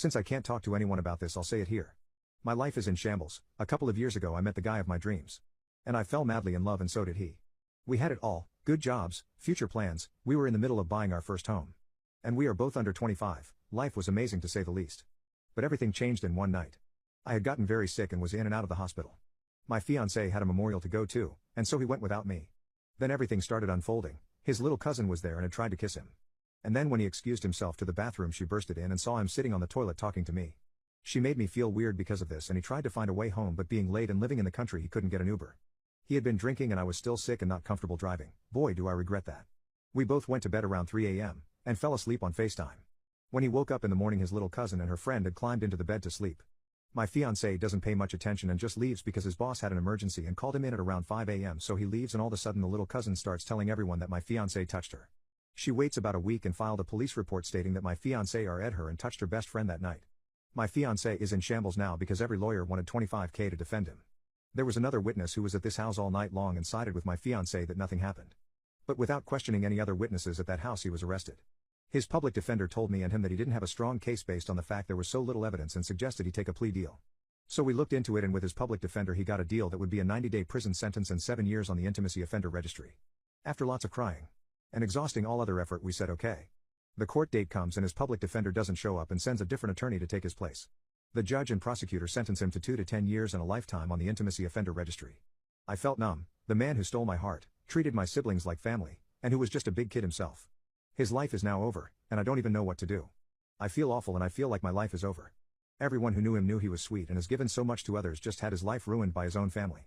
Since I can't talk to anyone about this, I'll say it here. My life is in shambles. A couple of years ago I met the guy of my dreams. And I fell madly in love, and so did he. We had it all: good jobs, future plans, we were in the middle of buying our first home. And we are both under 25, life was amazing to say the least. But everything changed in one night. I had gotten very sick and was in and out of the hospital. My fiancé had a memorial to go to, and so he went without me. Then everything started unfolding. His little cousin was there and had tried to kiss him. And then when he excused himself to the bathroom, she bursted in and saw him sitting on the toilet talking to me. She made me feel weird because of this, and he tried to find a way home, but being late and living in the country he couldn't get an Uber. He had been drinking and I was still sick and not comfortable driving. Boy, do I regret that. We both went to bed around 3 a.m. and fell asleep on FaceTime. When he woke up in the morning, his little cousin and her friend had climbed into the bed to sleep. My fiancé doesn't pay much attention and just leaves because his boss had an emergency and called him in at around 5 a.m. So he leaves, and all of a sudden the little cousin starts telling everyone that my fiancé touched her. She waits about a week and filed a police report stating that my fiancé ed her and touched her best friend that night. My fiancé is in shambles now because every lawyer wanted $25,000 to defend him. There was another witness who was at this house all night long and sided with my fiancé that nothing happened. But without questioning any other witnesses at that house, he was arrested. His public defender told me and him that he didn't have a strong case based on the fact there was so little evidence, and suggested he take a plea deal. So we looked into it, and with his public defender he got a deal that would be a 90-day prison sentence and 7 years on the intimacy offender registry. After lots of crying and exhausting all other effort, we said okay. The court date comes and his public defender doesn't show up and sends a different attorney to take his place. The judge and prosecutor sentence him to 2 to 10 years and a lifetime on the intimacy offender registry. I felt numb. The man who stole my heart, treated my siblings like family, and who was just a big kid himself. His life is now over, and I don't even know what to do. I feel awful and I feel like my life is over. Everyone who knew him knew he was sweet and has given so much to others, just had his life ruined by his own family.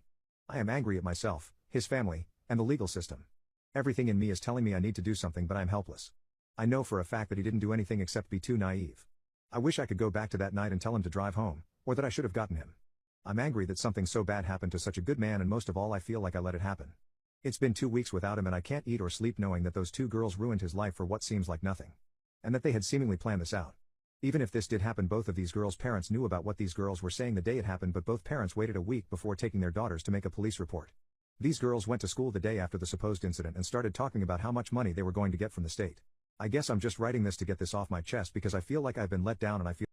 I am angry at myself, his family, and the legal system. Everything in me is telling me I need to do something, but I am helpless. I know for a fact that he didn't do anything except be too naive. I wish I could go back to that night and tell him to drive home, or that I should have gotten him. I'm angry that something so bad happened to such a good man, and most of all I feel like I let it happen. It's been 2 weeks without him and I can't eat or sleep knowing that those 2 girls ruined his life for what seems like nothing. And that they had seemingly planned this out. Even if this did happen, both of these girls' parents knew about what these girls were saying the day it happened, but both parents waited a week before taking their daughters to make a police report. These girls went to school the day after the supposed incident and started talking about how much money they were going to get from the state. I guess I'm just writing this to get this off my chest because I feel like I've been let down, and I feel